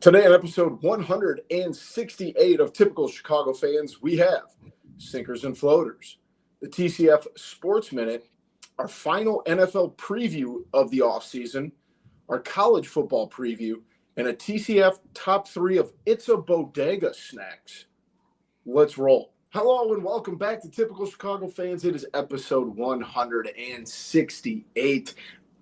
Today on episode 168 of Typical Chicago Fans, we have Sinkers and Floaters, the TCF Sports Minute, our final NFL preview of the offseason, our college football preview, and a TCF top 3 of ItsABodega snacks. Let's roll. Hello and welcome back to Typical Chicago Fans. It is episode 168.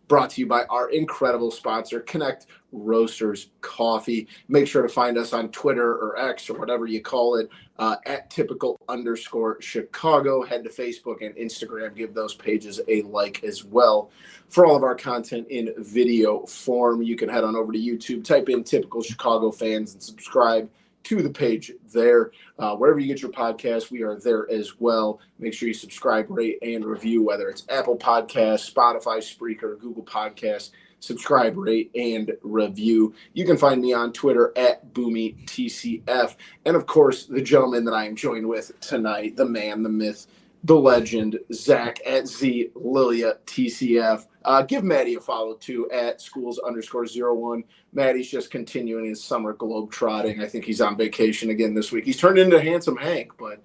Brought to you by our incredible sponsor, Connect Roasters Coffee. Make sure to find us on Twitter or X or whatever you call it, at typical_Chicago. Head to Facebook and Instagram. Give those pages a like as well. For all of our content in video form, you can head on over to YouTube, type in Typical Chicago Fans, and subscribe to the page there. Wherever you get your podcasts, we are there as well. Make sure you subscribe, rate, and review, whether it's Apple Podcasts, Spotify, Spreaker, Google Podcasts. Subscribe, rate, and review. You can find me on Twitter at BoomyTCF. And, of course, the gentleman that I am joined with tonight, the man, the myth, the legend, Zach at ZLiliaTCF. Give Maddie a follow, too, at schools_01. Maddie's just continuing his summer globe trotting. I think he's on vacation again this week. He's turned into Handsome Hank, but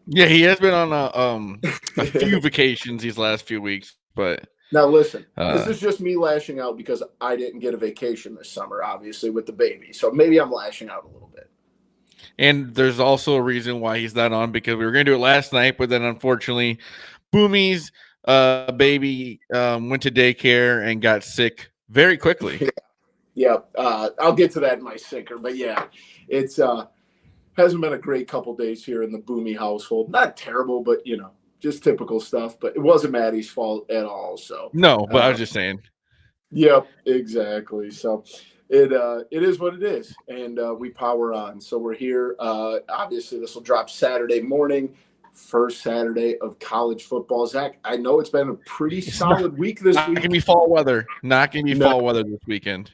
yeah, he has been on a few vacations these last few weeks. But now listen, this is just me lashing out because I didn't get a vacation this summer, obviously, with the baby. So maybe I'm lashing out a little bit. And there's also a reason why he's not on, because we were going to do it last night, but then unfortunately, Boomy's baby went to daycare and got sick very quickly. Yeah. I'll get to that in my sinker, but yeah, it's hasn't been a great couple days here in the Boomy household. Not terrible, but just typical stuff. But it wasn't Maddie's fault at all. So no, but I was just saying. Yep, exactly. So it is what it is, and we power on. So we're here. Obviously, this will drop Saturday morning. First Saturday of college football. Zach, I know it's been a pretty solid week this week. Not going to be fall weather. Not going to be fall weather this weekend.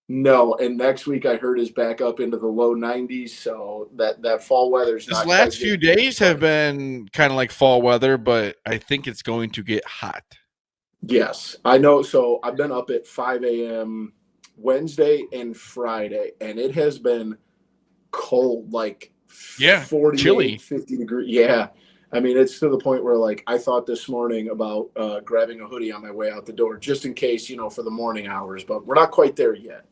No, and next week I heard is back up into the low 90s, so that fall weather's not. This last few days have been kind of like fall weather, but I think it's going to get hot. Yes, I know. So I've been up at 5 a.m. Wednesday and Friday, and it has been cold, like 48, chilly, 50 degrees. Yeah. I mean, it's to the point where, like, I thought this morning about grabbing a hoodie on my way out the door, just in case, for the morning hours, but we're not quite there yet.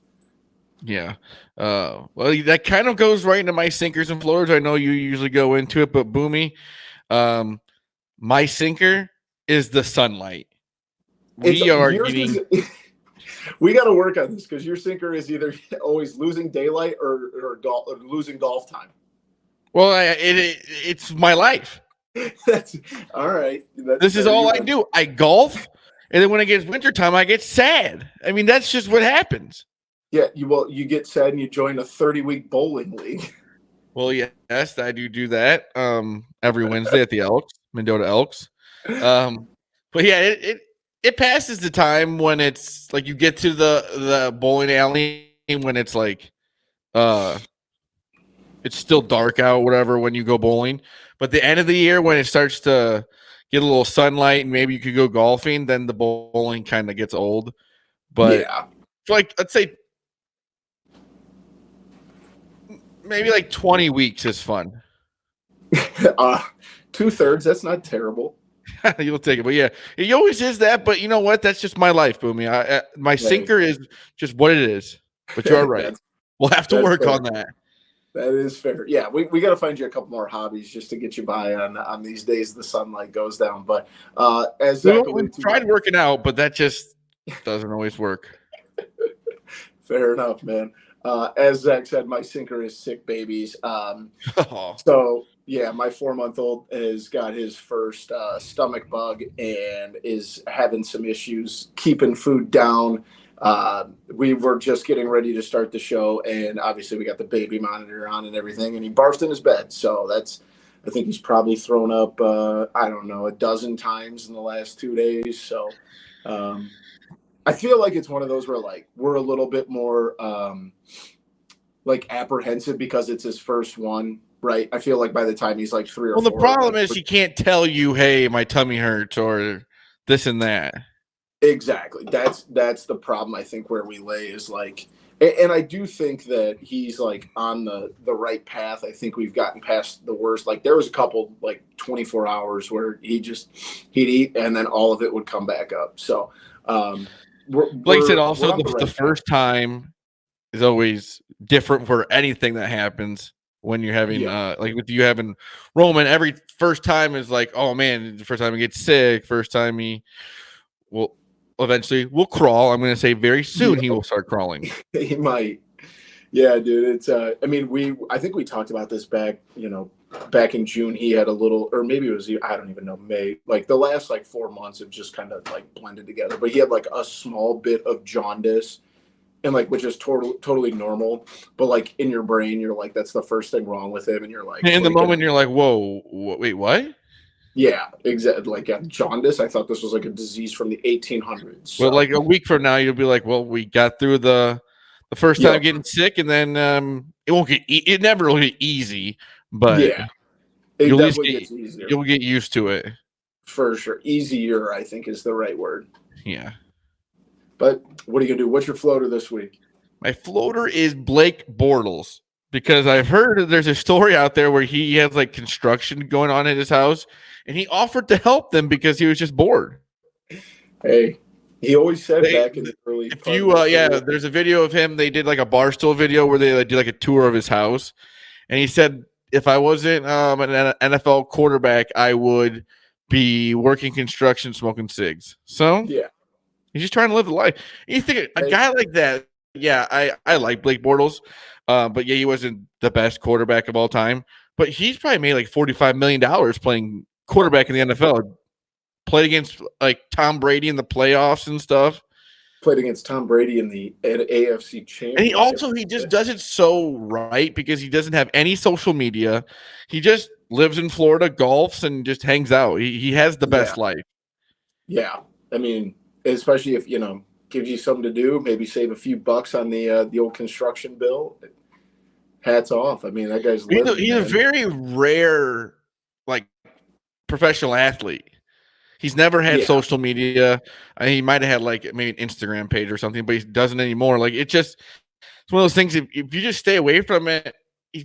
Yeah. Well, that kind of goes right into my sinkers and floaters. I know you usually go into it, but Boomy, my sinker is the sunlight. We got to work on this because your sinker is either always losing daylight or losing golf time. Well, it's my life. That's all right. This is all I do. I golf, and then when it gets wintertime, I get sad. I mean, that's just what happens. Yeah, you get sad and you join a 30-week bowling league. Well, yes, I do that every Wednesday at the Elks, Mendota Elks. But yeah, it passes the time when it's like you get to the bowling alley when it's like it's still dark out, whatever, when you go bowling. But the end of the year, when it starts to get a little sunlight and maybe you could go golfing, then the bowling kind of gets old. But yeah, for like, let's say maybe like 20 weeks is fun. 2/3, that's not terrible. You'll take it. But yeah, it always is that. But you know what? That's just my life, Boomy. My sinker is just what it is. But you're right. We'll have to work on that. That is fair. Yeah, we got to find you a couple more hobbies just to get you by on these days the sunlight goes down. But as Zach we tried working out, but that just doesn't always work. Fair enough, man. As Zach said, my sinker is sick babies. So yeah, my 4-month-old has got his first stomach bug and is having some issues keeping food down. We were just getting ready to start the show, and obviously we got the baby monitor on and everything, and he barfed in his bed. So I think he's probably thrown up, I don't know, a dozen times in the last 2 days. So I feel like it's one of those where, like, we're a little bit more like apprehensive because it's his first one, right? I feel like by the time he's like 3 or 4. Well, the problem is he can't tell you, hey, my tummy hurts or this and that. Exactly. That's the problem, I think, where we lay is like, And I do think that he's like on the right path. I think we've gotten past the worst. Like there was a couple like 24 hours where he'd eat and then all of it would come back up. So like I said, also we're on the first time is always different for anything that happens when you're having like with you having Roman. Every first time is like, oh man, the first time he gets sick, first time he will eventually will crawl. I'm going to say very soon he will start crawling. He might. Yeah, dude. It's I mean, I think we talked about this back in June. He had a little, or maybe it was, I don't even know, May. Like the last like 4 months have just kind of like blended together. But he had like a small bit of jaundice, and like which is totally normal. But like in your brain, you're like, that's the first thing wrong with him, and you're like, in the moment, you're like, whoa, wait, what? Yeah, exactly. Like jaundice. I thought this was like a disease from the 1800s. So. Well, like a week from now, you'll be like, well, we got through the first time getting sick, and then it won't get. It never will get easy, but yeah, it definitely gets easier. You'll get used to it for sure. Easier, I think, is the right word. Yeah. But what are you gonna do? What's your floater this week? My floater is Blake Bortles, because I've heard there's a story out there where he has like construction going on at his house, and he offered to help them because he was just bored. Hey, he always said back in the early. If you, there's a video of him. They did like a Barstool video where they did like a tour of his house, and he said, if I wasn't an NFL quarterback, I would be working construction, smoking cigs. So yeah, he's just trying to live the life. You think a guy like that? Yeah, I like Blake Bortles, but yeah, he wasn't the best quarterback of all time. But he's probably made like $45 million playing quarterback in the NFL. Played against like Tom Brady in the playoffs and stuff. Played against Tom Brady in the AFC Championship. And he just does it so right because he doesn't have any social media. He just lives in Florida, golfs, and just hangs out. He has the best life. Yeah, I mean, especially if gives you something to do, maybe save a few bucks on the old construction bill. Hats off. I mean, that guy's he's a very rare like professional athlete. He's never had social media. He might have had like maybe an Instagram page or something, but he doesn't anymore. Like it's one of those things. If you just stay away from it, he's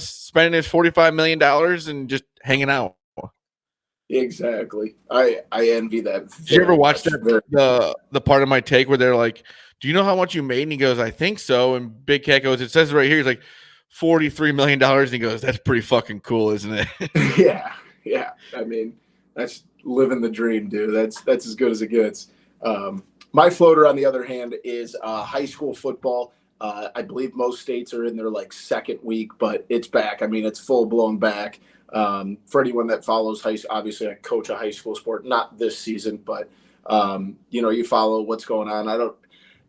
spending his $45 million and just hanging out. Exactly. I envy that. Did you ever watch that the part of my take where they're like, "Do you know how much you made?" And he goes, "I think so." And Big Cat goes, "It says it right here." He's like, $43 million. And he goes, "That's pretty fucking cool, isn't it?" Yeah. I mean, that's living the dream, dude. That's as good as it gets. My floater, on the other hand, is high school football. I believe most states are in their like second week, but it's back. I mean, it's full blown back. For anyone that follows obviously I coach a high school sport, not this season, but you follow what's going on.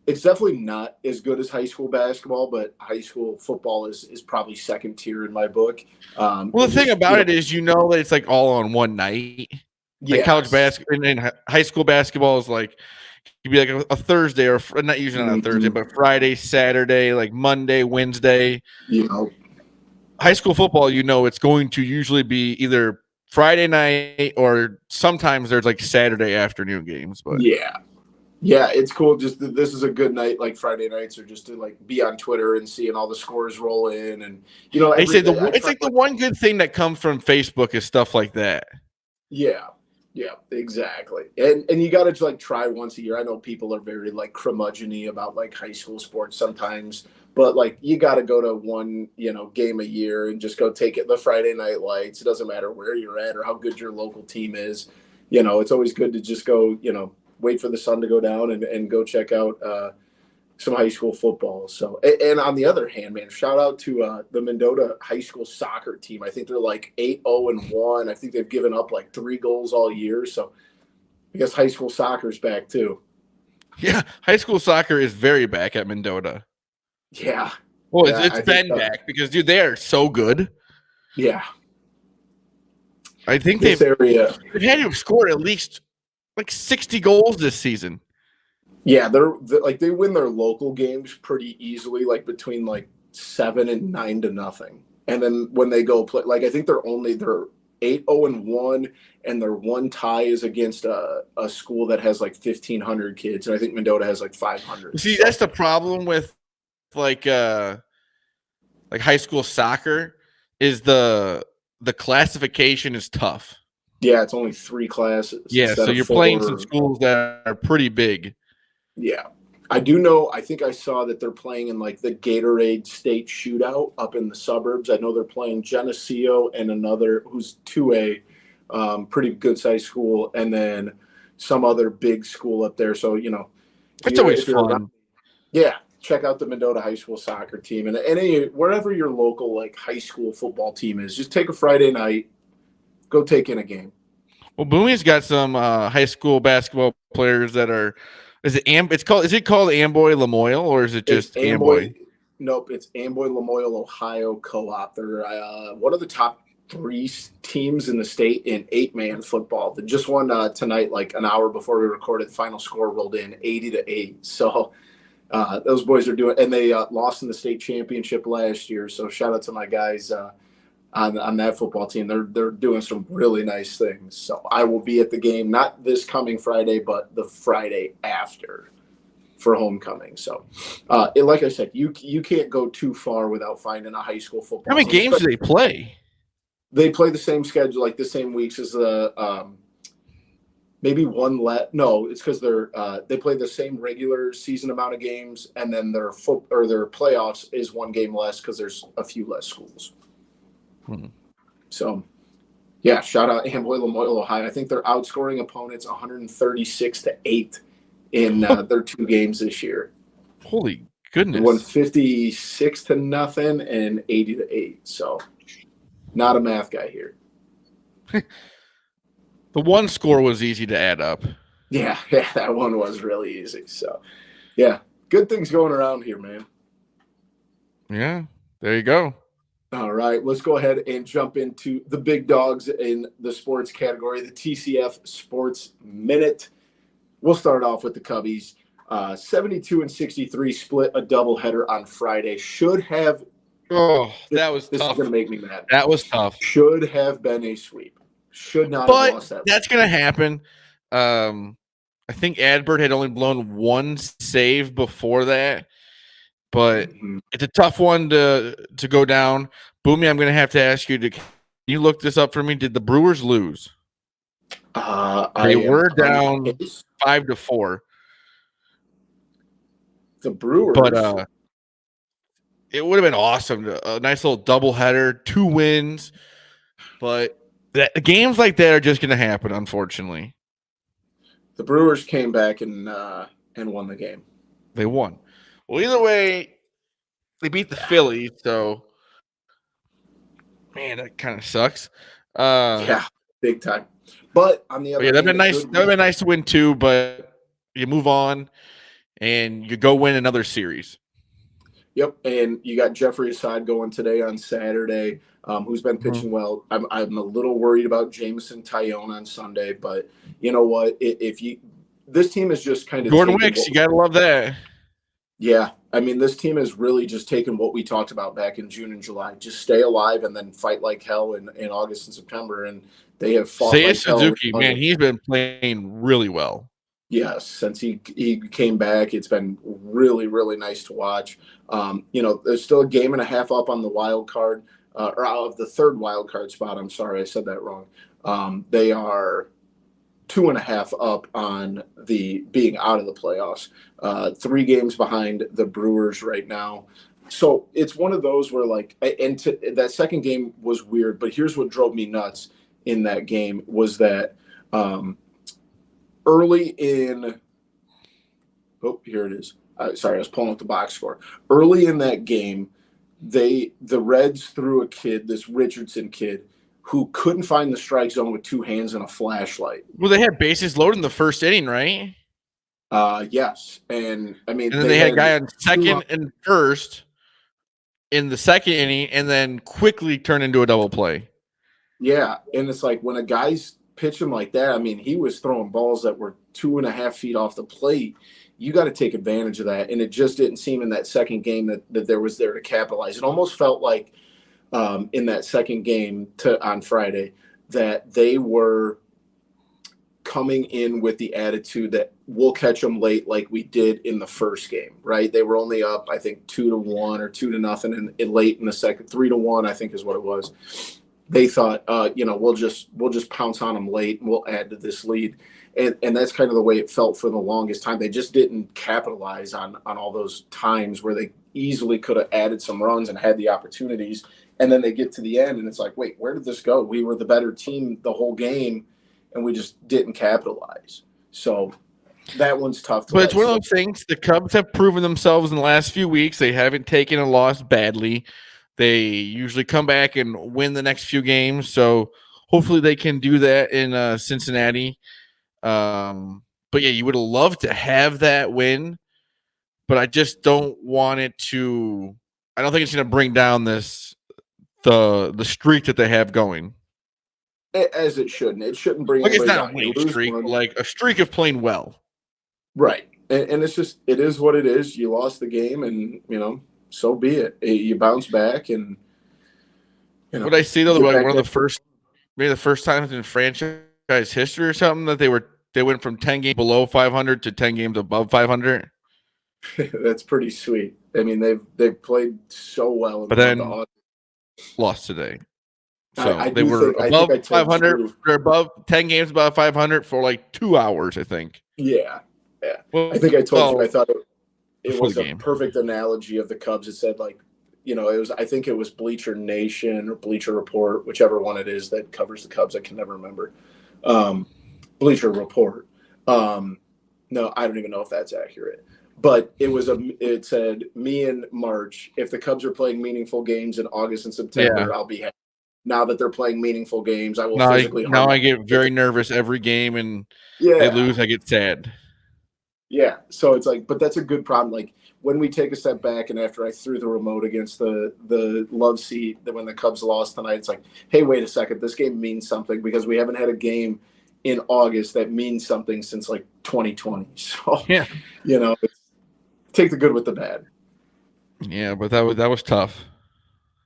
It's definitely not as good as high school basketball, but high school football is probably second tier in my book. Well, the thing about it is, that it's like all on one night. Like college basketball and high school basketball is like, you'd be like a Thursday, or not usually on a Thursday, but Friday, Saturday, like Monday, Wednesday. High school football, it's going to usually be either Friday night or sometimes there's like Saturday afternoon games. But yeah, it's cool. Just this is a good night, like Friday nights, or just to like be on Twitter and seeing all the scores roll in, and I say it's like the one good thing that comes from Facebook is stuff like that. Yeah, exactly. And you got to like try once a year. I know people are very like curmudgeon-y about like high school sports sometimes, but like you got to go to one, game a year and just go take it the Friday night lights. It doesn't matter where you're at or how good your local team is. It's always good to just go, wait for the sun to go down and go check out some high school football. So, and on the other hand, man, shout out to the Mendota high school soccer team. I think they're like 8-0-1. I think they've given up like 3 goals all year. So I guess high school soccer is back too. Yeah. High school soccer is very back at Mendota. Yeah. Well, it's been back because dude, they are so good. Yeah. I think they've had to have scored at least like 60 goals this season. Yeah, they're like they win their local games pretty easily, like between like 7 and 9-0. And then when they go play, like I think they're 8-0-1, and their one tie is against a school that has like 1,500 kids, and I think Mendota has like 500. See, that's the problem with like high school soccer is the classification is tough. Yeah, it's only 3 classes Yeah, instead so of you're 4. playing some schools that are pretty big. Yeah. I do know, I think I saw that they're playing in like the Gatorade State Shootout up in the suburbs. I know they're playing Geneseo and another who's 2A, pretty good sized school, and then some other big school up there. So, you know, It's always fun. around, yeah, check out the Mendota High School soccer team and any wherever your local like high school football team is. Just take a Friday night, go take in a game. Well, Boomy's got some high school basketball players that are. Is it called Amboy Lamoille or is it just Amboy? Nope, it's Amboy Lamoille, Ohio Co-op. They're one of the top 3 teams in the state in 8-man football. They just won tonight, like an hour before we recorded. The final score rolled in 80-8. So those boys are doing, and they lost in the state championship last year. So shout out to my guys on that football team. They're doing some really nice things. So I will be at the game, not this coming Friday, but the Friday after for homecoming. So like I said, you can't go too far without finding a high school football. How many games do they play? They play the same schedule, like the same weeks as the maybe one less. No, it's because they play the same regular season amount of games, and then their playoffs is 1 game less because there's a few less schools. So, yeah, shout out Amboy Lamoille, Ohio. I think they're outscoring opponents 136-8 in their 2 games this year. Holy goodness! They won 56-0 and 80-8. So, not a math guy here. The one score was easy to add up. Yeah, that one was really easy. So, yeah, good things going around here, man. Yeah, there you go. All right, let's go ahead and jump into the big dogs in the sports category, the TCF Sports Minute. We'll start off with the Cubbies. 72-63 split a doubleheader on Friday. Should have. Oh, that was this tough. is going to make me mad. That was tough. Should have been a sweep. Should not have lost that. That's going to happen. I think Adbert had only blown 1 save before that. But it's a tough one to go down. Boomy, I'm going to have to ask you, can you look this up for me? Did the Brewers lose? They were down 5-4. The Brewers. But it would have been awesome. A nice little doubleheader, 2 wins. But games like that are just going to happen, unfortunately. The Brewers came back and won the game. They won. Well, either way, they beat the Phillies, so man, that kind of sucks. Yeah, big time. But on the other, that'd been nice. That'd been nice to win too. But you move on, and you go win another series. Yep, and you got Jeffrey Assad going today on Saturday, who's been pitching well. I'm a little worried about Jameson Tyone on Sunday, but you know what? This team is just kind of Jordan Wicks. You gotta love that. Yeah, I mean, this team has really just taken what we talked about back in June and July. Just stay alive and then fight like hell in August and September. And they have fought like Suzuki, hell. man, he's been playing really well. Yes, since he came back, it's been really, really nice to watch. There's still a game and a half up on the wild card, or out of the 3rd wild card spot. I'm sorry, I said that wrong. They are 2.5 up on the being out of the playoffs. 3 games behind the Brewers right now. So it's one of those where that second game was weird, but here's what drove me nuts in that game was that early in here it is. Sorry, I was pulling up the box score. Early in that game, the Reds threw a kid, this Richardson kid, who couldn't find the strike zone with 2 hands and a flashlight. Well, they had bases loaded in the 1st inning, right? Yes, and I mean, and then they had a guy on 2nd and 1st in the 2nd inning, and then quickly turned into a double play. Yeah, and it's like when a guy's pitching like that, I mean, he was throwing balls that were 2.5 feet off the plate. You got to take advantage of that, and it just didn't seem in that second game that there was there to capitalize. It almost felt like in that second game on Friday that they were coming in with the attitude that we'll catch them late like we did in the first game, right? They were only up, I think, 2-1 or 2-0 in late in the second, 3-1, I think is what it was. They thought, we'll just pounce on them late and we'll add to this lead. And that's kind of the way it felt for the longest time. They just didn't capitalize on all those times where they easily could have added some runs and had the opportunities. And then they get to the end and it's like, wait, where did this go? We were the better team the whole game and we just didn't capitalize. So that one's tough. But it's one of those things. The Cubs have proven themselves in the last few weeks. They haven't taken a loss badly. They usually come back and win the next few games. So hopefully they can do that in Cincinnati. But yeah, you would love to have that win, but I just don't want it to. I don't think it's going to bring down the streak that they have going. As it shouldn't. It shouldn't bring. Like it's not a winning streak, but like a streak of playing well. Right, and it's just it is what it is. You lost the game, and so be it. You bounce back, and what I see though, like one of the first, maybe the first times in franchise history or something that they went from 10 games below 500 to 10 games above 500. That's pretty sweet. I mean, they've played so well, but then lost today. So they were think, above 500. They're above 10 games above 500 for like 2 hours, I think. Yeah. Well, I think I told you I thought it was a perfect analogy of the Cubs. It said like, I think it was Bleacher Nation or Bleacher Report, whichever one it is that covers the Cubs. I can never remember. Bleacher Report. No, I don't even know if that's accurate. But it said, me in March, if the Cubs are playing meaningful games in August and September, I'll be happy. Now that they're playing meaningful games, I will physically. Now I get very nervous every game, and they lose, I get sad. Yeah, so it's like, but that's a good problem. Like when we take a step back, and after I threw the remote against the love seat, that when the Cubs lost tonight, it's like, hey, wait a second, this game means something because we haven't had a game in August that means something since like 2020. So yeah, take the good with the bad. Yeah, but that was tough.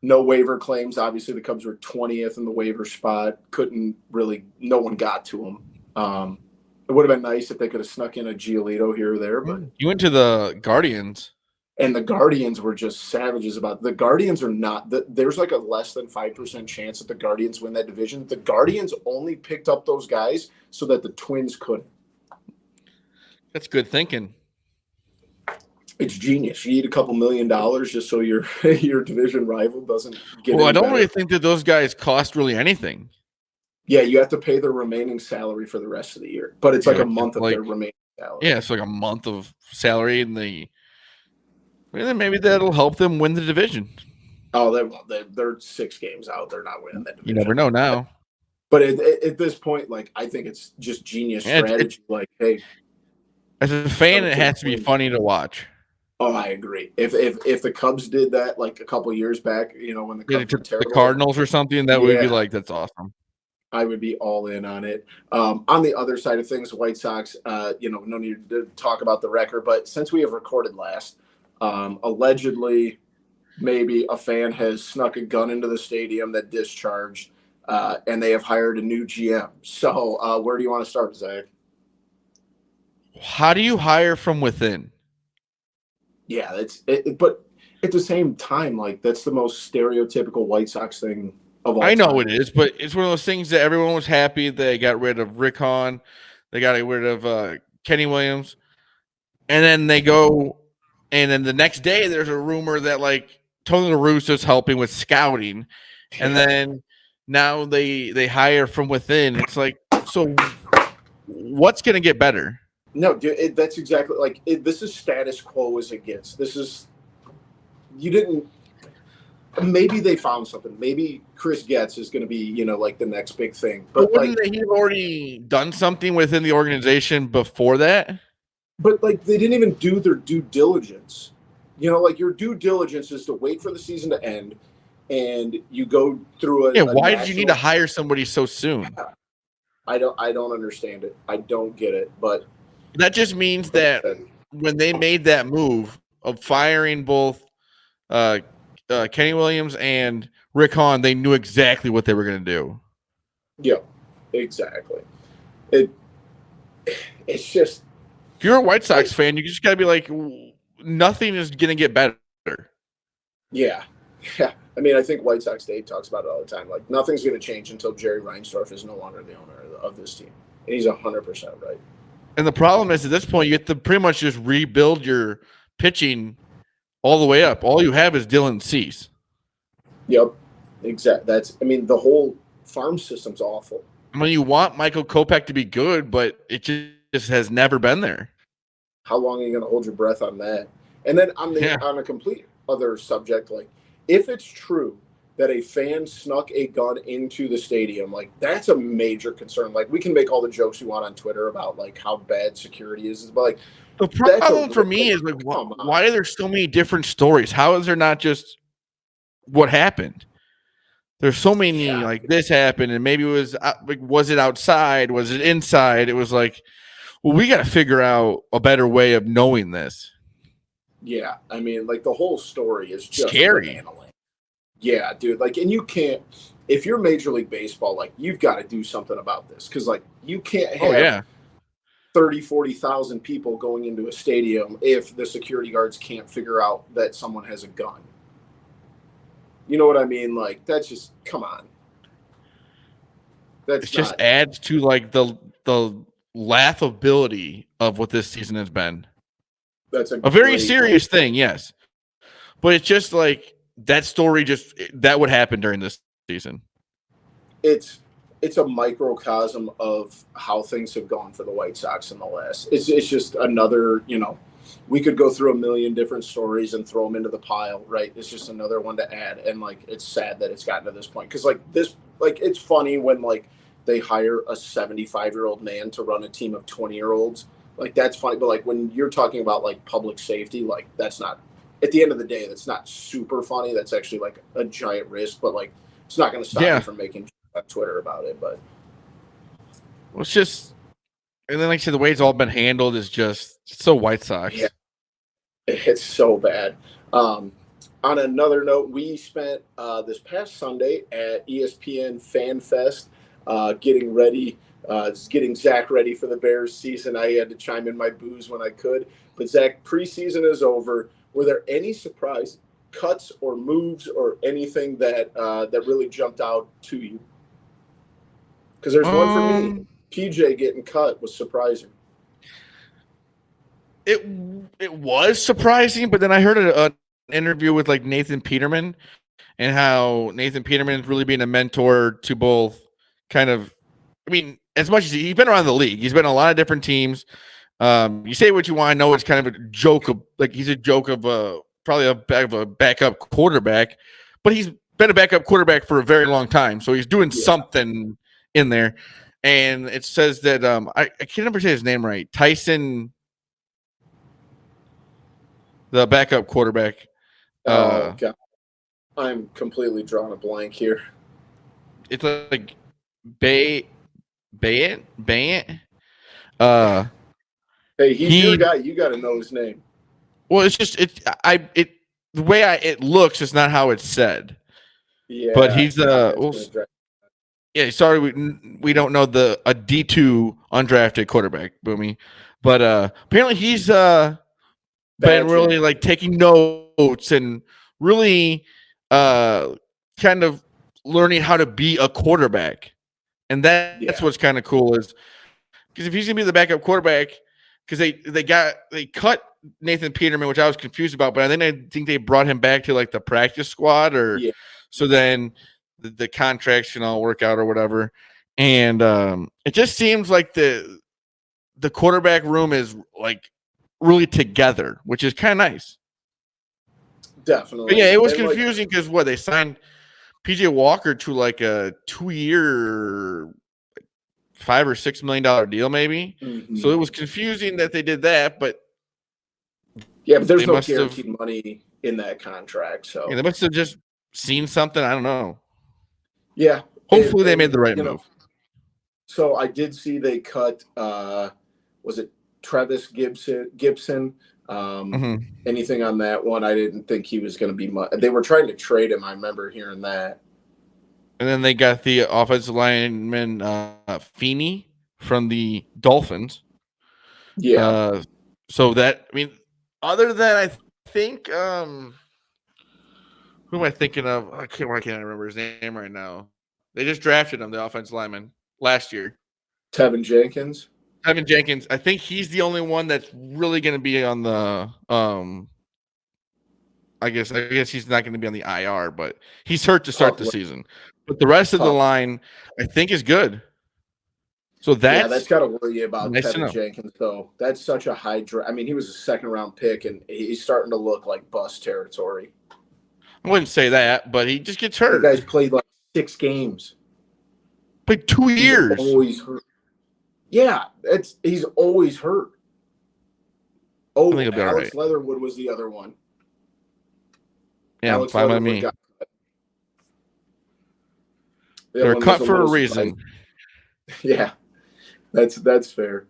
No waiver claims. Obviously, the Cubs were 20th in the waiver spot. No one got to them. It would have been nice if they could have snuck in a Giolito here or there. But you went to the Guardians. And the Guardians were just savages about it. The Guardians are not – there's like a less than 5% chance that the Guardians win that division. The Guardians only picked up those guys so that the Twins couldn't. That's good thinking. It's genius. You need a couple $1 million just so your division rival doesn't get. Well, I don't really think that those guys cost really anything. Yeah, you have to pay their remaining salary for the rest of the year, but it's like a month of their remaining salary. Yeah, it's like a month of salary, and maybe that'll help them win the division. Oh, they're 6 games out. They're not winning that division. You never know now. But at this point, like I think it's just genius strategy. Like, hey, as a fan, it has to be funny to watch. Oh, I agree. If the Cubs did that like a couple years back, when the Cubs were terrible, the Cardinals or something, that would be like, that's awesome. I would be all in on it. On the other side of things, the White Sox, no need to talk about the record, but since we have recorded last, allegedly, maybe a fan has snuck a gun into the stadium that discharged, and they have hired a new GM. So where do you want to start, Zach? How do you hire from within? Yeah, that's it. But at the same time, like that's the most stereotypical White Sox thing of all. I know it is, but it's one of those things that everyone was happy they got rid of Rick Hahn, they got rid of Kenny Williams, and then they go, and then the next day there's a rumor that like Tony La Russa's helping with scouting, and then now they hire from within. It's like, so what's going to get better? No, dude, that's exactly like this is status quo as it gets. This is maybe they found something. Maybe Chris Getz is going to be, like the next big thing. But wouldn't he have already done something within the organization before that? But like they didn't even do their due diligence. Like your due diligence is to wait for the season to end, and you go through why did you need to hire somebody so soon? Yeah. I don't understand it. I don't get it, but. That just means that when they made that move of firing both Kenny Williams and Rick Hahn, they knew exactly what they were going to do. Yeah, exactly. It's just if you're a White Sox fan, you just got to be like, nothing is going to get better. yeah. Yeah. I mean, I think White Sox Dave talks about it all the time. Like, nothing's going to change until Jerry Reinsdorf is no longer the owner of this team. And he's 100% right. And the problem is, at this point, you have to pretty much just rebuild your pitching all the way up. All you have is Dylan Cease. Yep. Exactly. I mean, the whole farm system's awful. I mean, you want Michael Kopech to be good, but it just has never been there. How long are you going to hold your breath on that? And then on a complete other subject, like, if it's true that a fan snuck a gun into the stadium, like, that's a major concern. Like, we can make all the jokes we want on Twitter about, like, how bad security is, but, like, the problem for me is, like, why are there so many different stories? How is there not just what happened? There's so many, like, this happened, and maybe it was, like, was it outside? Was it inside? It was like, well, we got to figure out a better way of knowing this. Yeah, I mean, like, the whole story is just scary. Yeah, dude. Like, and you can't, if you're Major League Baseball, like, you've got to do something about this, because, like, you can't have 30, 40,000 people going into a stadium if the security guards can't figure out that someone has a gun. You know what I mean? Like, that's just, come on. It just adds to, like, the laughability of what this season has been. That's a very serious thing, yes. But it's just like that story that would happen during this season. It's a microcosm of how things have gone for the White Sox in the last. It's just another, we could go through a million different stories and throw them into the pile, right? It's just another one to add. And, like, it's sad that it's gotten to this point. Because, like, it's funny when, like, they hire a 75-year-old man to run a team of 20-year-olds. Like, that's funny. But, like, when you're talking about, like, public safety, like, that's not, at the end of the day, that's not super funny. That's actually, like, a giant risk. But, like, it's not going to stop you from making on Twitter about it. But it's just, and then, like I said, the way it's all been handled is just so White Sox. Yeah, it's so bad. On another note, we spent this past Sunday at ESPN Fan Fest getting Zach ready for the Bears season. I had to chime in my booze when I could. But, Zach, preseason is over. Were there any surprise cuts or moves or anything that really jumped out to you? Because there's one for me. PJ getting cut was surprising. It was surprising, but then I heard an interview with, like, Nathan Peterman, and how Nathan Peterman is really being a mentor to both kind of, I mean, as much as he's been around the league, he's been on a lot of different teams. You say what you want. I know it's kind of a joke of, like, he's a joke of probably a backup quarterback, but he's been a backup quarterback for a very long time. So he's doing something in there. And it says that I can't ever say his name right. Tyson, the backup quarterback. Oh, God. I'm completely drawing a blank here. It's like Bayant. Hey, he's your guy. You got to know his name. Well, it's just the way it looks is not how it's said. Yeah, but he's sorry, we don't know a D2 undrafted quarterback, Boomy, but apparently he's been really, like, taking notes and really kind of learning how to be a quarterback, and that's what's kind of cool, is because if he's gonna be the backup quarterback, because they cut Nathan Peterman, which I was confused about, but I think they brought him back to, like, the practice squad, or so then the contracts can all work out or whatever. And it just seems like the quarterback room is, like, really together, which is kind of nice. Definitely. But yeah, it was confusing because they signed PJ Walker to, like, a 2-year, $5 or $6 million deal, maybe. Mm-hmm. So it was confusing that they did that, but but there's no guaranteed money in that contract. So they must have just seen something. I don't know. Yeah. Hopefully they made the right move. So I did see they cut, was it Travis Gibson? Anything on that one? I didn't think he was going to be much. They were trying to trade him. I remember hearing that. And then they got the offensive lineman Feeney from the Dolphins. Yeah. So that, I mean, other than I think, who am I thinking of? Why can't I remember his name right now? They just drafted him, the offensive lineman, last year. Tevin Jenkins. Evan Jenkins. I think he's the only one that's really going to be on the. I guess he's not going to be on the IR, but he's hurt to start the season. But the rest of the line, I think, is good. So that's got to worry you about nice Tevin Jenkins, though. That's such a high draft. I mean, he was a second-round pick, and he's starting to look like bust territory. I wouldn't say that, but he just gets hurt. The guy's played like 6 games. Played 2 years. He's always hurt. Yeah, he's always hurt. Oh, Alex Leatherwood was the other one. Yeah, Alex fine by me. They're cut for a reason. Yeah, that's fair.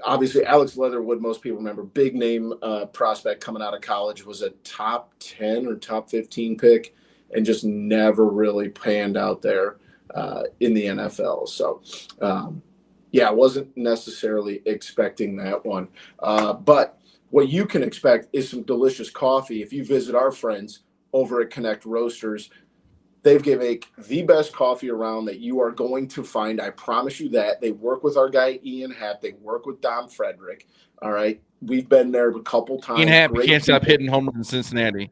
Obviously, Alex Leatherwood, most people remember, big name prospect coming out of college, was a top 10 or top 15 pick and just never really panned out there in the NFL. So, I wasn't necessarily expecting that one. But what you can expect is some delicious coffee. If you visit our friends over at Connect Roasters, they've given the best coffee around that you are going to find. I promise you that. They work with our guy, Ian Happ. They work with Dom Frederick. All right. We've been there a couple times. Ian Happ can't stop hitting homers in Cincinnati.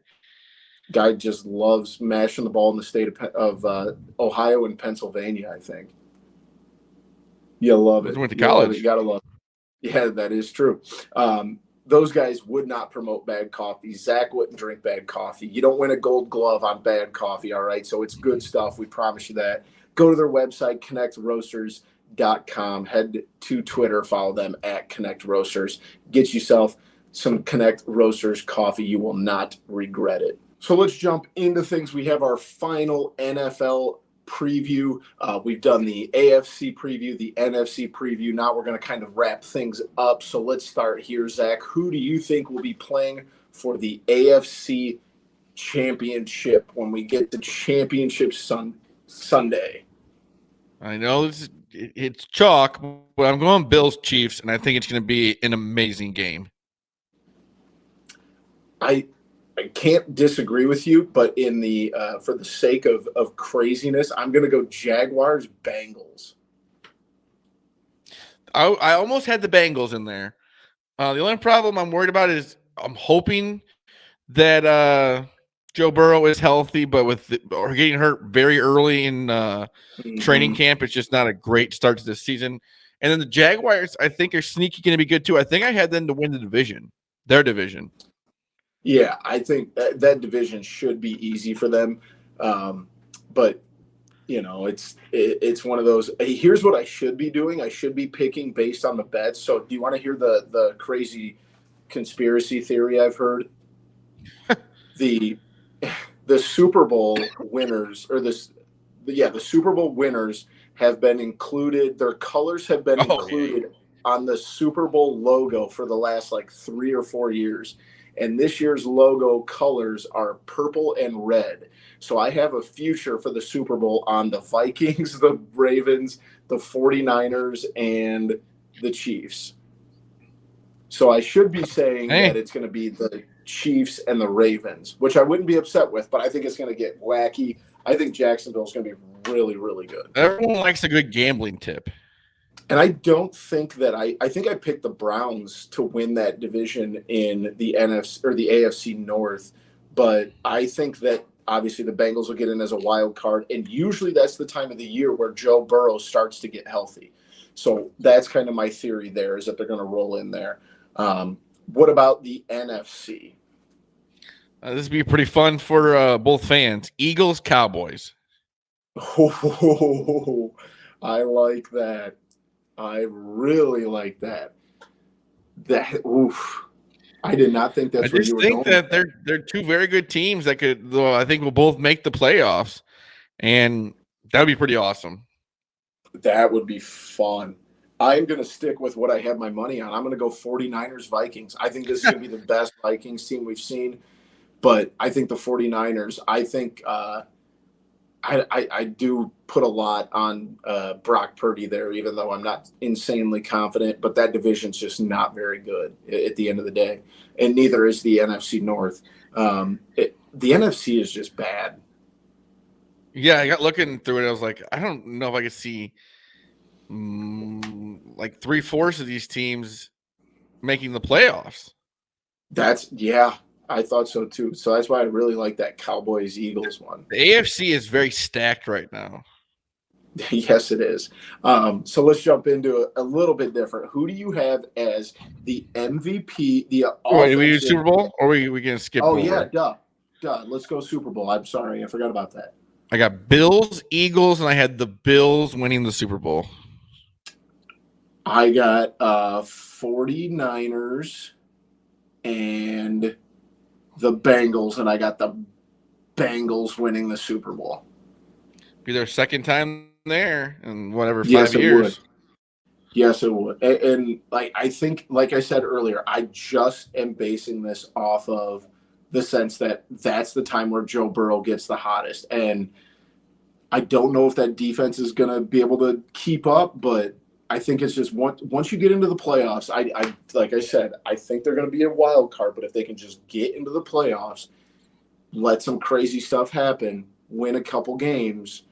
Guy just loves mashing the ball in the state of Ohio and Pennsylvania, I think. You love it. Went to college. You got to love it. Yeah, that is true. Those guys would not promote bad coffee. Zach wouldn't drink bad coffee. You don't win a gold glove on bad coffee, all right? So it's good stuff. We promise you that. Go to their website, connectroasters.com. Head to Twitter. Follow them at Connect Roasters. Get yourself some Connect Roasters coffee. You will not regret it. So let's jump into things. We have our final NFL preview. We've done the AFC preview, the NFC preview. Now we're going to kind of wrap things up. So let's start here, Zach. Who do you think will be playing for the AFC championship when we get to championship Sunday? I know it's chalk, but I'm going Bills Chiefs, and I think it's going to be an amazing game. I can't disagree with you, but in the for the sake of craziness, I'm going to go Jaguars Bengals. I almost had the Bengals in there. The only problem I'm worried about is I'm hoping that Joe Burrow is healthy, but or getting hurt very early in training camp, it's just not a great start to this season. And then the Jaguars, I think, are sneaky going to be good too. I think I had them to win their division. Yeah, I think that division should be easy for them. But, it's one of those. Hey, here's what I should be doing. I should be picking based on the bets. So do you want to hear the crazy conspiracy theory I've heard? The Super Bowl winners the Super Bowl winners have been included. Their colors have been included on the Super Bowl logo for the last 3 or 4 years. And this year's logo colors are purple and red. So I have a future for the Super Bowl on the Vikings, the Ravens, the 49ers, and the Chiefs. So I should be saying that it's going to be the Chiefs and the Ravens, which I wouldn't be upset with, but I think it's going to get wacky. I think Jacksonville's going to be really, really good. Everyone likes a good gambling tip. And I don't think that I think I picked the Browns to win that division in the NFC or the AFC North, but I think that obviously the Bengals will get in as a wild card, and usually that's the time of the year where Joe Burrow starts to get healthy. So that's kind of my theory there, is that they're going to roll in there. What about the NFC? This would be pretty fun for both fans. Eagles, Cowboys. Oh, I like that. I really like that. I did not think that's where you were going. I just think that they're two very good teams that I think will both make the playoffs, and that would be pretty awesome. That would be fun. I'm going to stick with what I have my money on. I'm going to go 49ers Vikings. I think this is going to be the best Vikings team we've seen, but I think the 49ers, I do put a lot on Brock Purdy there, even though I'm not insanely confident. But that division's just not very good at the end of the day, and neither is the NFC North. The NFC is just bad. Yeah, I got looking through it. I was like, I don't know if I could see like 3/4 of these teams making the playoffs. I thought so too. So that's why I really like that Cowboys Eagles one. The AFC is very stacked right now. Yes, it is. So let's jump into a little bit different. Who do you have as the MVP? Wait, do we do Super Bowl, or we gonna skip? Oh yeah, duh. Let's go Super Bowl. I'm sorry, I forgot about that. I got Bills, Eagles, and I had the Bills winning the Super Bowl. I got 49ers and the Bengals, and I got the Bengals winning the Super Bowl. Be their second time there in whatever 5 Yes, years. Yes, it would. And like I think, like I said earlier, I just am basing this off of the sense that that's the time where Joe Burrow gets the hottest. And I don't know if that defense is going to be able to keep up, but I think it's just once you get into the playoffs, I like I said, I think they're going to be a wild card, but if they can just get into the playoffs, let some crazy stuff happen, win a couple games,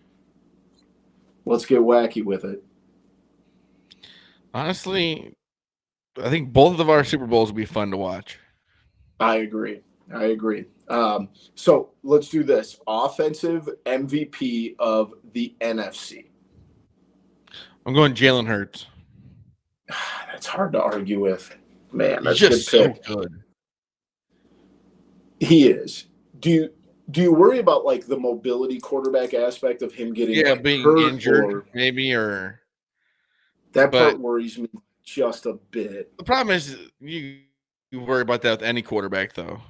let's get wacky with it. Honestly, I think both of our Super Bowls will be fun to watch. I agree. So let's do this. Offensive MVP of the NFC. I'm going Jalen Hurts. That's hard to argue with. Man, that's He's just good pick. so good. He is. Do you worry about like the mobility quarterback aspect of him getting being injured, maybe, or that part worries me just a bit. The problem is you worry about that with any quarterback, though.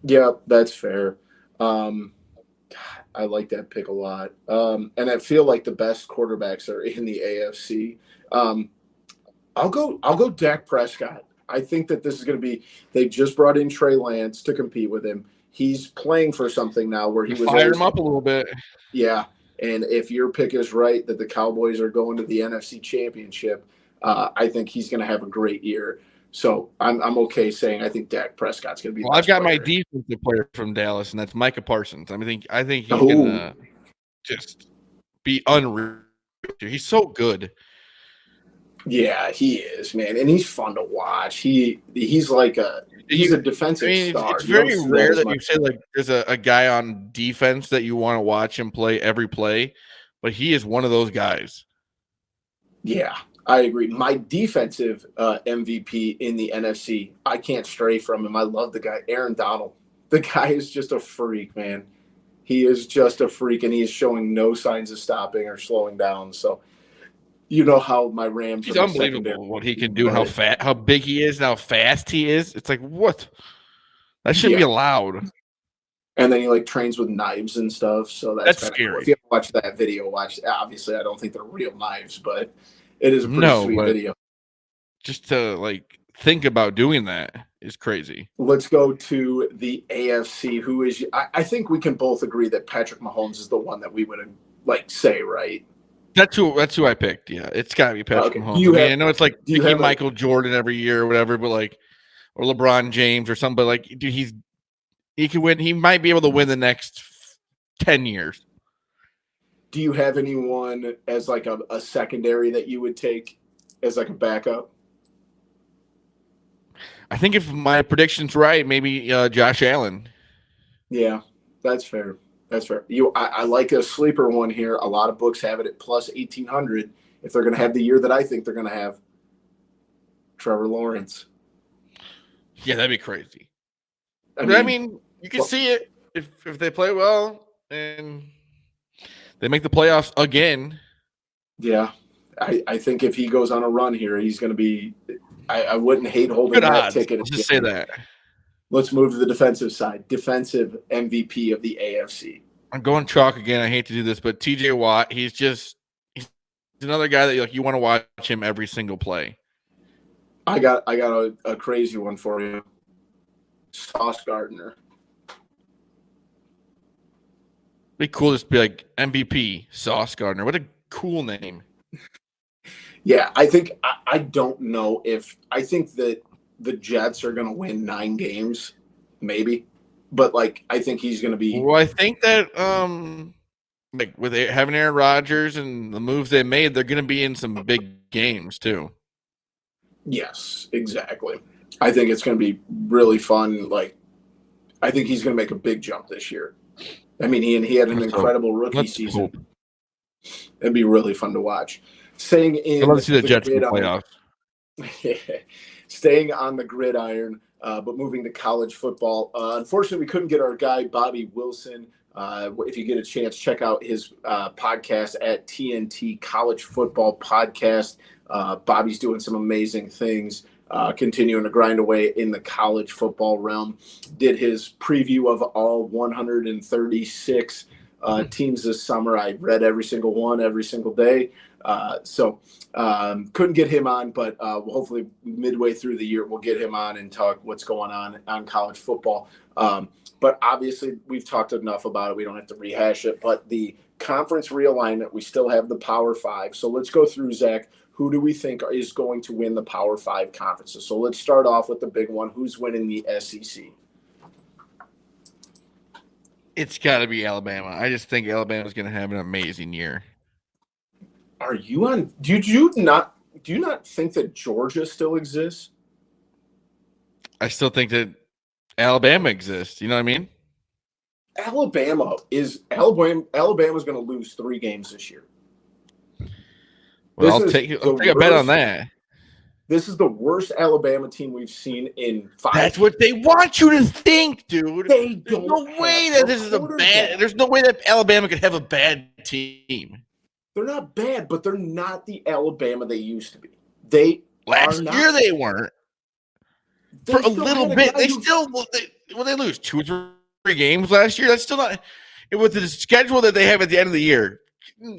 Yeah, that's fair. I like that pick a lot. And I feel like the best quarterbacks are in the AFC. I'll go Dak Prescott. I think that this is going to be. They just brought in Trey Lance to compete with him. He's playing for something now where he was fire him up a little bit. Yeah, and if your pick is right that the Cowboys are going to the NFC Championship, I think he's going to have a great year. So I'm okay saying I think Dak Prescott's going to be. Well, I've got my defensive player from Dallas, and that's Micah Parsons. I think he's going to just be unreal. He's so good. Yeah, he is, man, and he's fun to watch. He's like he's a defensive star. It's very rare that you say like there's a guy on defense that you want to watch him play every play, but he is one of those guys. Yeah, I agree. My defensive MVP in the NFC, I can't stray from him. I love the guy, Aaron Donald. The guy is just a freak, man. He is just a freak, and he is showing no signs of stopping or slowing down. So, you know how my Rams. He's unbelievable what he can do, how big he is, and how fast he is. It's like, what? That shouldn't be allowed. And then he like trains with knives and stuff. So that's scary. Cool. If you haven't watched that video, obviously I don't think they're real knives, but it is a pretty sweet video. Just to like think about doing that is crazy. Let's go to the AFC. Who is I think we can both agree that Patrick Mahomes is the one that we would like say, right? That's who I picked. Yeah, it's got to be Patrick Mahomes. I know it's like picking Michael Jordan every year or whatever, but like, or LeBron James or something. But like, dude, he can win. He might be able to win the next 10 years. Do you have anyone as like a secondary that you would take as like a backup? I think if my prediction's right, maybe Josh Allen. Yeah, that's fair. That's fair. I like a sleeper one here. A lot of books have it at plus 1,800 if they're going to have the year that I think they're going to have. Trevor Lawrence. Yeah, that'd be crazy. I mean you can see it if they play well and they make the playoffs again. Yeah, I think if he goes on a run here, he's going to be. I wouldn't hate holding that ticket. Let's just say that. Let's move to the defensive side. Defensive MVP of the AFC. I'm going chalk again. I hate to do this, but TJ Watt, he's another guy that you want to watch him every single play. I got a crazy one for you. Sauce Gardner. Be cool just to be like MVP Sauce Gardner. What a cool name. Yeah, I don't know if I think that the Jets are going to win 9 games, maybe, but like I think he's going to be. Well, I think that like with having Aaron Rodgers and the moves they made, they're going to be in some big games too. Yes, exactly. I think it's going to be really fun. Like, I think he's going to make a big jump this year. I mean, he had an incredible rookie season. Hope. It'd be really fun to watch. Staying in I'd love to see the Jets in the playoffs. Staying on the gridiron, but moving to college football. Unfortunately, we couldn't get our guy Bobby Wilson. If you get a chance, check out his podcast at TNT College Football Podcast. Bobby's doing some amazing things, continuing to grind away in the college football realm. Did his preview of all 136 teams this summer. I read every single one every single day. So couldn't get him on, but hopefully midway through the year we'll get him on and talk what's going on college football. But obviously we've talked enough about it. We don't have to rehash it. But the conference realignment, we still have the Power Five. So let's go through, Zach. Who do we think is going to win the Power Five conferences? So let's start off with the big one. Who's winning the SEC? It's got to be Alabama. I just think Alabama's going to have an amazing year. Are you on? Do you not think that Georgia still exists? I still think that Alabama exists. You know what I mean? Alabama's going to lose 3 games this year. Well, I'll take a bet on that. This is the worst Alabama team we've seen in 5 years. That's what they want you to think, dude. There's no way that this is a bad. There's no way that Alabama could have a bad team. They're not bad, but they're not the Alabama they used to be. Last year they weren't. For a little bit, they lose 2 or 3 games last year. That's still not with the schedule that they have at the end of the year.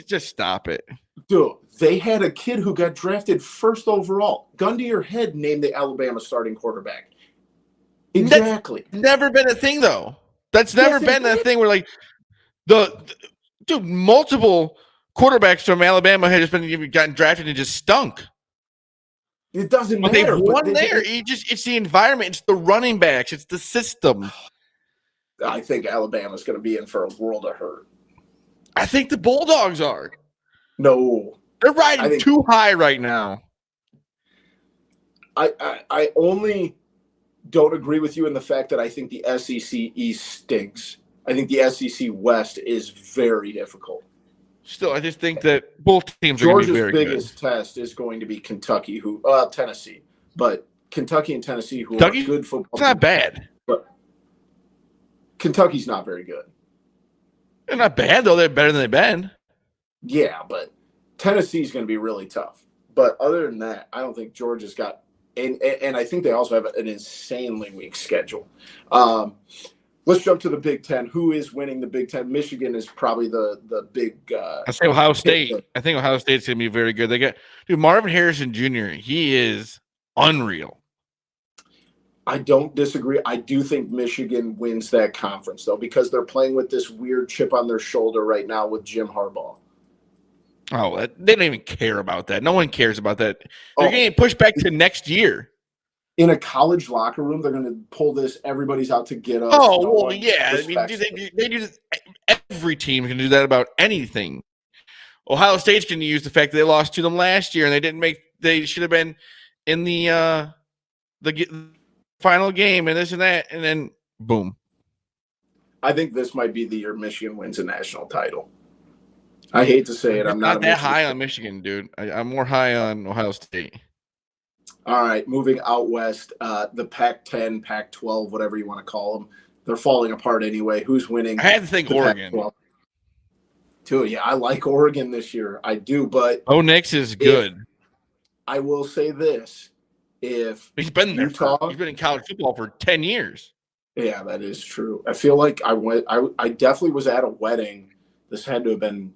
Just stop it, dude. They had a kid who got drafted 1st overall. Gun to your head, named the Alabama starting quarterback. Exactly. That's never been a thing, though. That's never been a thing where, like, multiple quarterbacks from Alabama had just gotten drafted and just stunk. It doesn't matter. They won there. It's the environment. It's the running backs. It's the system. I think Alabama's going to be in for a world of hurt. I think the Bulldogs are. No. They're riding too high right now. I only don't agree with you in the fact that I think the SEC East stinks. I think the SEC West is very difficult. Still, I just think that both teams are going to be very good. Georgia's biggest test is going to be Kentucky, Tennessee. But Kentucky and Tennessee, are good football. It's not bad. But Kentucky's not very good. They're not bad, though. They're better than they've been. Yeah, but Tennessee's going to be really tough. But other than that, I don't think Georgia's got – and I think they also have an insanely weak schedule. Let's jump to the Big Ten. Who is winning the Big Ten? Michigan is probably the big I say Ohio State. I think Ohio State's going to be very good. They got Marvin Harrison Jr. He is unreal. I don't disagree. I do think Michigan wins that conference, though, because they're playing with this weird chip on their shoulder right now with Jim Harbaugh. Oh, they don't even care about that. No one cares about that. They're getting pushed back to next year. In a college locker room, they're going to pull this. Everybody's out to get us. Oh, well, yeah. I mean, they do this. Every team can do that about anything. Ohio State's going to use the fact that they lost to them last year and they didn't make. They should have been in the final game and this and that, and then boom. I think this might be the year Michigan wins a national title. I hate to say it. I'm not that high on Michigan, dude. I'm more high on Ohio State. All right, moving out west, the Pac-10, Pac-12, whatever you want to call them. They're falling apart anyway. Who's winning? I had to think Oregon. Pac-12? Too, yeah, I like Oregon this year. I do, but Nix is good. I will say this: if he's been there, he's been in college football for 10 years. Yeah, that is true. I feel like I definitely was at a wedding. This had to have been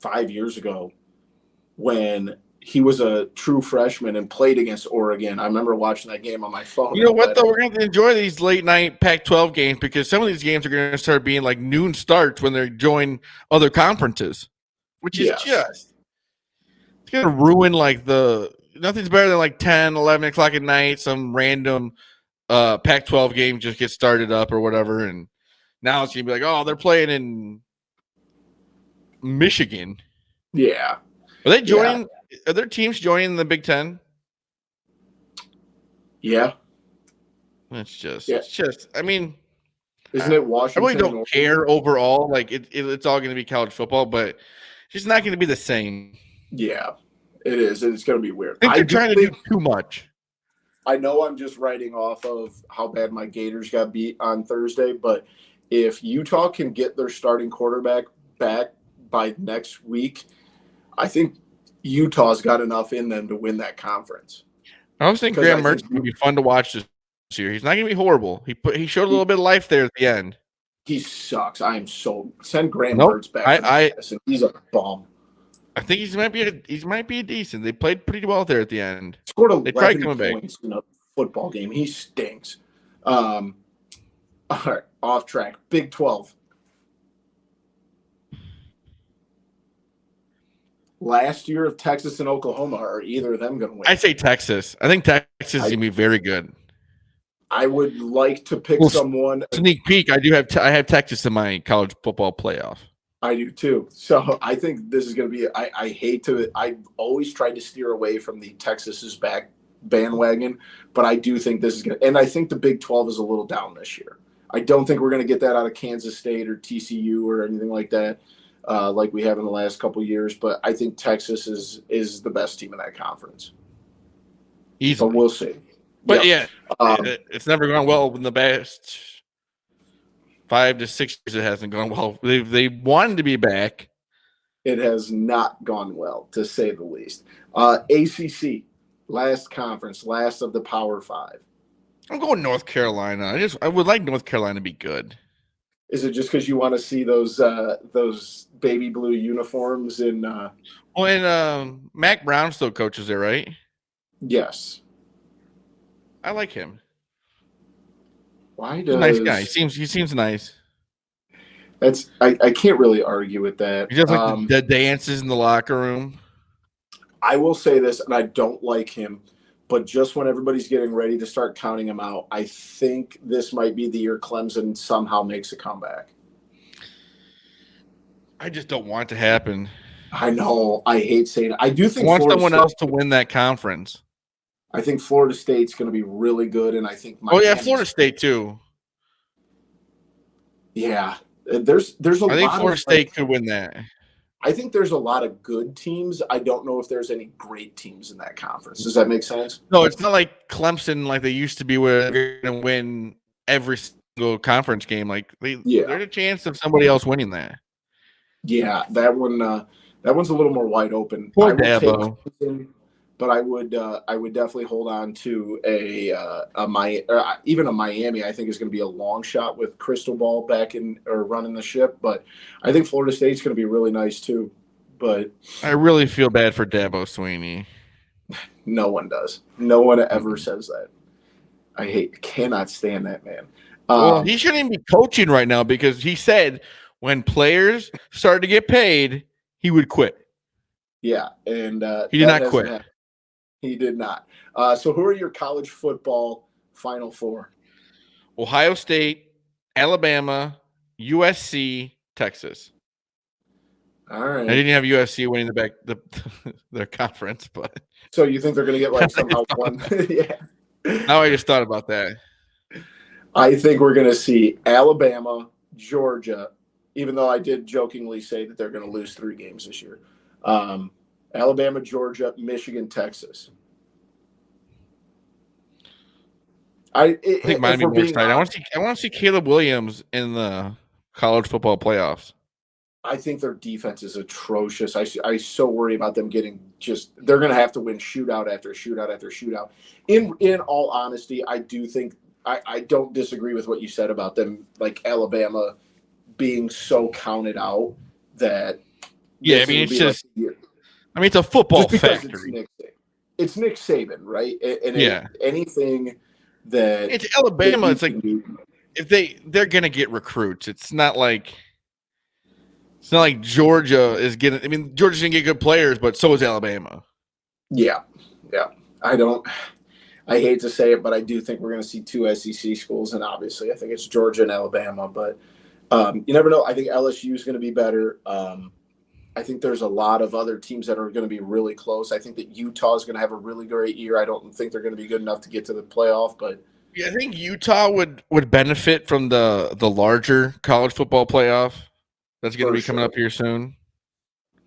5 years ago when he was a true freshman and played against Oregon. I remember watching that game on my phone. You know what, though? We're going to enjoy these late-night Pac-12 games because some of these games are going to start being like noon starts when they join other conferences, which is just – it's going to ruin like the – nothing's better than like 10, 11 o'clock at night, some random Pac-12 game just gets started up or whatever, and now it's going to be like, oh, they're playing in Michigan. Yeah. Are they joining – are there teams joining the Big Ten? Yeah. It's just, I mean, isn't it Washington? I really don't care overall. Like, it's all going to be college football, but it's just not going to be the same. Yeah, it is. It's going to be weird. I think they're trying to do too much. I know I'm just writing off of how bad my Gators got beat on Thursday, but if Utah can get their starting quarterback back by next week, I think Utah's got enough in them to win that conference. I was thinking Graham Mertz would be fun to watch this year. He's not going to be horrible. He showed a little bit of life there at the end. He sucks. Send Graham Mertz back. He's a bum. I think he might be a decent. They played pretty well there at the end. Scored 11 points in a football game. He stinks. All right, off track. Big 12. Last year of Texas and Oklahoma, are either of them going to win? I say Texas. I think Texas is going to be very good. I would like to pick someone. Sneak peek. I have Texas in my college football playoff. I do too. So I think this is going to be. I've always tried to steer away from the Texas is back bandwagon, but I do think this is going to. And I think the Big 12 is a little down this year. I don't think we're going to get that out of Kansas State or TCU or anything like that. Like we have in the last couple of years, but I think Texas is the best team in that conference. Easily. But we'll see. But it's never gone well in the past 5 to 6 years. It hasn't gone well. They wanted to be back. It has not gone well, to say the least. ACC, last conference, last of the Power Five. I'm going North Carolina. I would like North Carolina to be good. Is it just because you want to see those baby blue uniforms in? Mac Brown still coaches there, right? Yes. I like him. Why does he's a nice guy? He seems nice. That's I can't really argue with that. He just like the dances in the locker room. I will say this, and I don't like him, but just when everybody's getting ready to start counting him out, I think this might be the year Clemson somehow makes a comeback. I just don't want it to happen. I know. I hate saying it. I do think I want someone else to win that conference. I think Florida State's going to be really good, and I think Florida State too. Yeah, there's a lot. I think Florida State could win that. I think there's a lot of good teams. I don't know if there's any great teams in that conference. Does that make sense? No, it's not like Clemson like they used to be where they're going to win every single conference game. Like there's a chance of somebody else winning that. Yeah, that one's a little more wide open. Poor Dabo. But I would definitely hold on to even a Miami. I think is going to be a long shot with Crystal Ball back in or running the ship. But I think Florida State's going to be really nice too. But I really feel bad for Dabo Swinney. No one does. No one ever says that. Cannot stand that man. Well, he shouldn't even be coaching right now because he said when players started to get paid, he would quit. Yeah, and he did not quit. Happened. He did not. So who are your college football Final Four? Ohio State, Alabama, USC, Texas. All right. I didn't have USC winning their conference, but so you think they're going to get like somehow one? Yeah. Now I just thought about that. I think we're going to see Alabama, Georgia, even though I did jokingly say that they're going to lose 3 games this year. Alabama, Georgia, Michigan, Texas. I think mine would be more exciting. I want to see Caleb Williams in the college football playoffs. I think their defense is atrocious. I so worry about them getting they're going to have to win shootout after shootout after shootout. In all honesty, I do think I don't disagree with what you said about them, like Alabama being so counted out that. Yeah, I mean, it's just I mean, it's a football just because factory. It's Nick Saban, right? And Yeah. anything that It's Alabama. that It's like if they're gonna get recruits. It's not like Georgia is getting. I mean, Georgia's gonna get good players, but so is Alabama. Yeah. I hate to say it, but I do think we're going to see 2 SEC schools, and obviously I think it's Georgia and Alabama. But you never know. I think LSU is going to be better. I think there's a lot of other teams that are going to be really close. I think that Utah is going to have a really great year. I don't think they're going to be good enough to get to the playoff, but yeah, I think Utah would benefit from the larger college football playoff that's going to be coming up here soon.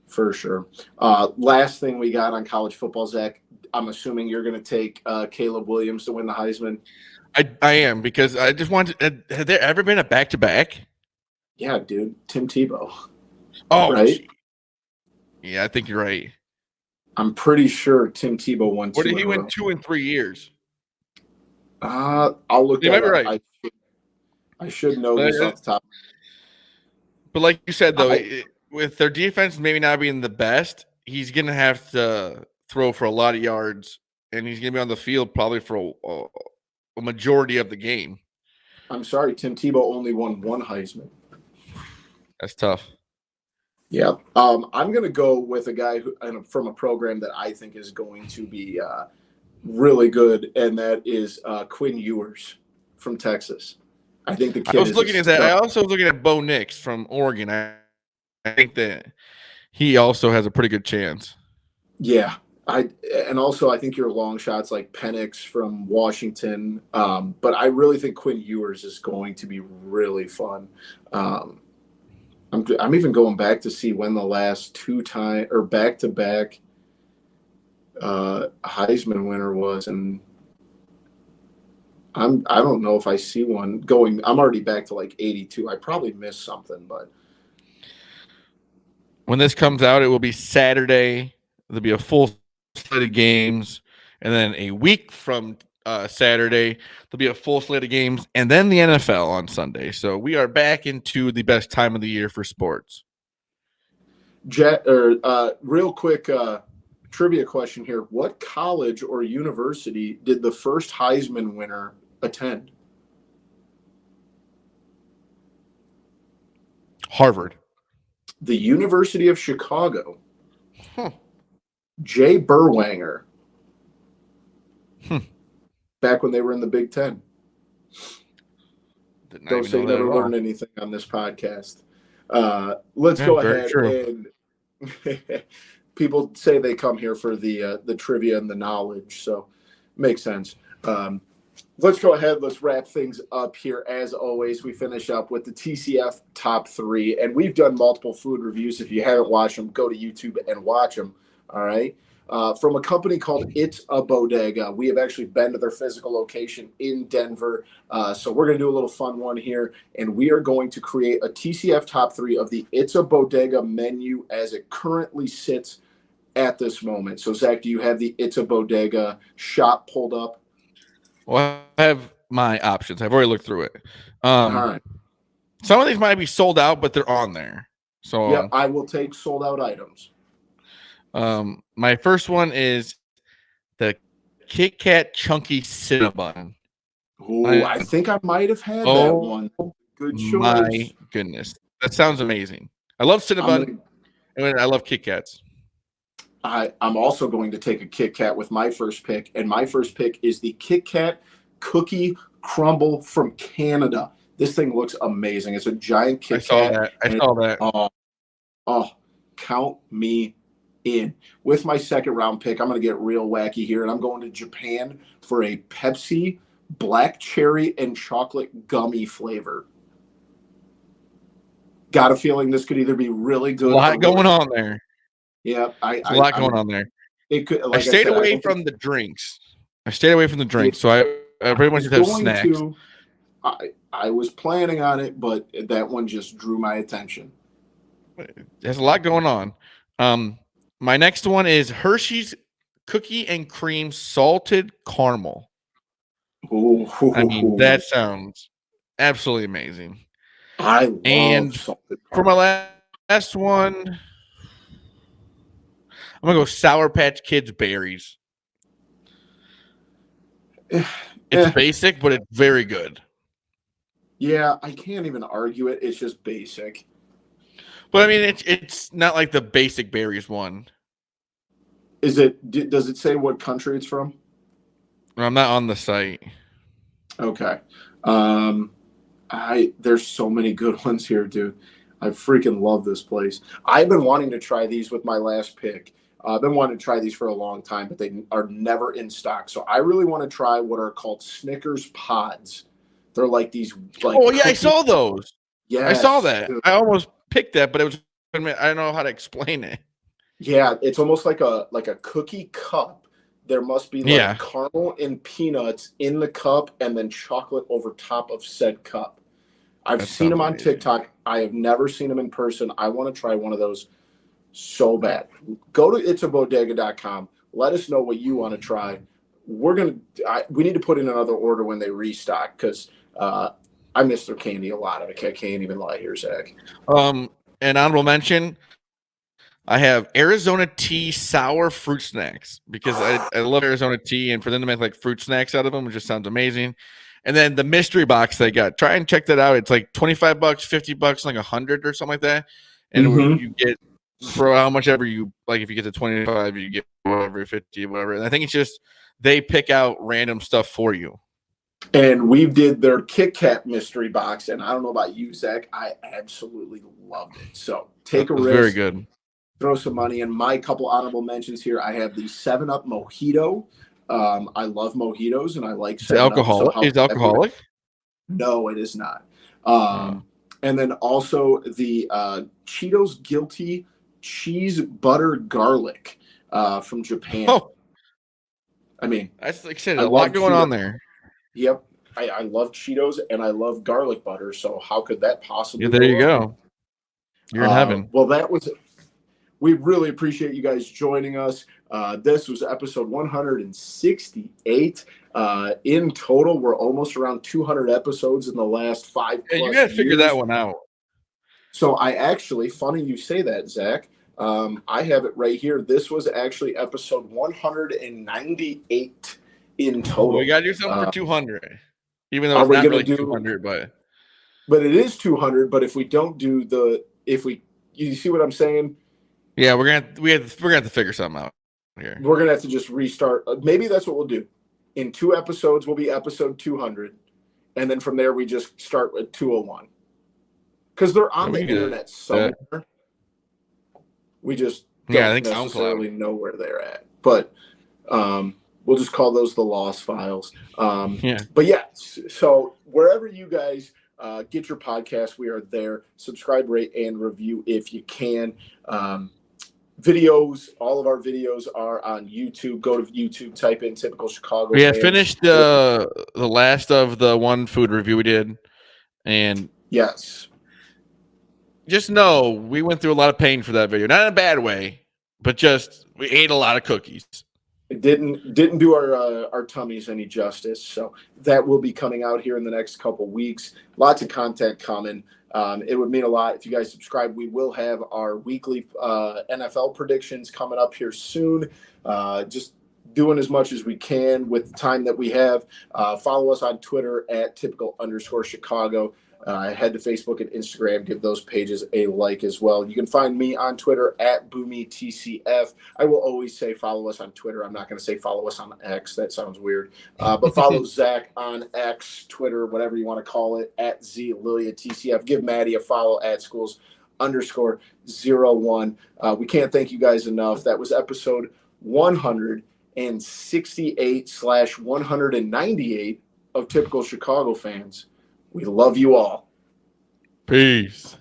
For sure. Last thing we got on college football, Zach. I'm assuming you're going to take Caleb Williams to win the Heisman. I am, because I just want to. Have there ever been a back-to-back? Yeah, dude. Tim Tebow. Oh, right. Yeah, I think you're right. I'm pretty sure Tim Tebow won 2. What did he win 2 in 3 years? I'll look that up. Right. I should know this off the top. But like you said, though, with their defense maybe not being the best, he's going to have to throw for a lot of yards, and he's going to be on the field probably for a majority of the game. I'm sorry, Tim Tebow only won 1 Heisman. That's tough. Yeah. I'm going to go with a guy from a program that I think is going to be really good, and that is Quinn Ewers from Texas. I think the kid I was looking at that. I also was looking at Bo Nix from Oregon. I think that he also has a pretty good chance. Yeah. I think your long shots like Penix from Washington. But I really think Quinn Ewers is going to be really fun. I'm even going back to see when the last 2 time or back-to-back Heisman winner was, and I don't know if I see one going. I'm already back to like 82. I probably missed something, but when this comes out, it will be Saturday. There'll be a full slate of games, and then a week from Saturday, there'll be a full slate of games, and then the NFL on Sunday. So we are back into the best time of the year for sports. Real quick trivia question here: what college or university did the first Heisman winner attend? Harvard. The University of Chicago. Huh. Jay Berwanger. Back when they were in the Big Ten. Don't say you never learned anything on this podcast. Let's go ahead and people say they come here for the trivia and the knowledge, so makes sense. Let's go ahead. Let's wrap things up here. As always, we finish up with the TCF top 3, and we've done multiple food reviews. If you haven't watched them, go to YouTube and watch them. All right. From a company called ItsABodega. We have actually been to their physical location in Denver. So we're going to do a little fun one here, and we are going to create a TCF top 3 of the ItsABodega menu as it currently sits at this moment. So, Zach, do you have the ItsABodega shop pulled up? Well, I have my options. I've already looked through it. All right. Some of these might be sold out, but they're on there. So yeah, I will take sold out items. My first one is the Kit Kat Chunky Cinnabon. Oh, I think I might have had that one. Good choice. My goodness, that sounds amazing. I love Cinnabon, and I love Kit Kats. I'm also going to take a Kit Kat with my first pick, and my first pick is the Kit Kat Cookie Crumble from Canada. This thing looks amazing. It's a giant Kit Kat. I saw that. Count me in. With my second round pick, I'm going to get real wacky here, and I'm going to Japan for a Pepsi black cherry and chocolate gummy flavor. Got a feeling this could either be really good. A lot going on there. Yeah, a lot going on there. It could. Like I stayed away from the drinks. So I pretty much just have snacks. I was planning on it, but that one just drew my attention. There's a lot going on. My next one is Hershey's Cookie and Cream Salted Caramel. Ooh. I mean, that sounds absolutely amazing. I love salted caramel. For my last one, I'm I'm gonna go Sour Patch Kids berries. It's basic, but it's very good. Yeah, I can't even argue it. It's just basic. But I mean, it's not like the basic berries one. Is it? Does it say what country it's from? I'm not on the site. Okay. There's so many good ones here, dude. I freaking love this place. I've been wanting to try these with my last pick. I've been wanting to try these for a long time, but they are never in stock. So I really want to try what are called Snickers pods. They're like these, like, Oh yeah, I cookie. saw those. I saw Yes, that. dude. I almost picked that, but it was. I don't know how to explain it. Yeah, it's almost like a cookie cup. There must be like Yeah, caramel and peanuts in the cup, and then chocolate over top of said cup. I've that seen sounds them on amazing. TikTok. I have never seen them in person. I want to try one of those so bad. Go to ItsABodega.com. Let us know what you want to try. We need to put in another order when they restock because I miss their candy a lot. I can't even lie here, Zach. An honorable mention. I have Arizona tea sour fruit snacks because I love Arizona tea, and for them to make like fruit snacks out of them, it just sounds amazing. And then the mystery box they got, try and check that out. It's like $25, $50, like 100 or something like that. And Mm-hmm. you get for how much ever you like. If you get to 25, you get whatever, 50, whatever. And I think it's just they pick out random stuff for you. And we did their Kit Kat mystery box, and I don't know about you, Zach. I absolutely loved it. So take It a was very risk. good. Throw some money in. My couple honorable mentions here. I have the 7-Up Mojito. I love mojitos and I like It's 7-Up. So alcoholic. Is alcoholic? No, it is not. Oh. And then also the Cheetos Guilty Cheese Butter Garlic from Japan. Oh, I mean, that's like I said, I a lot love going Cheetos. on there. Yep. I love Cheetos and I love garlic butter. So how could that possibly Yeah, there you wrong? go. You're in heaven. Well, that was it. We really appreciate you guys joining us. This was episode 168. In total, we're almost around 200 episodes in the last 5+ Yeah, you got to figure years. that one out. So I actually, funny you say that, Zach. I have it right here. This was actually episode 198 in total. We got to do something for 200, even though Are it's we not gonna really do 200. But it is 200. But if we don't do you see what I'm saying? Yeah, we're gonna have to figure something out here. We're gonna have to just restart. Maybe that's what we'll do. In 2 episodes, will be episode 200, and then from there we just start with 201 because they're on the internet somewhere. We just don't necessarily know where they're at, but we'll just call those the lost files. Yeah. But yeah, so wherever you guys get your podcast, we are there. Subscribe, rate, and review if you can. Videos, all of our videos are on YouTube. Go to YouTube, type in Typical Chicago. We had finished the last of the one food review we did, and yes, just know we went through a lot of pain for that video. Not in a bad way, but just we ate a lot of cookies. It didn't do our tummies any justice. So that will be coming out here in the next couple weeks. Lots of content coming. It would mean a lot if you guys subscribe. We will have our weekly NFL predictions coming up here soon. Just doing as much as we can with the time that we have. Follow us on Twitter at typical_Chicago. Head to Facebook and Instagram. Give those pages a like as well. You can find me on Twitter at BoomyTCF. I will always say follow us on Twitter. I'm not going to say follow us on X. That sounds weird. But follow Zach on X, Twitter, whatever you want to call it, at ZLiliaTCF. Give Maddie a follow at schools_01. We can't thank you guys enough. That was episode 168/198 of Typical Chicago Fans. We love you all. Peace.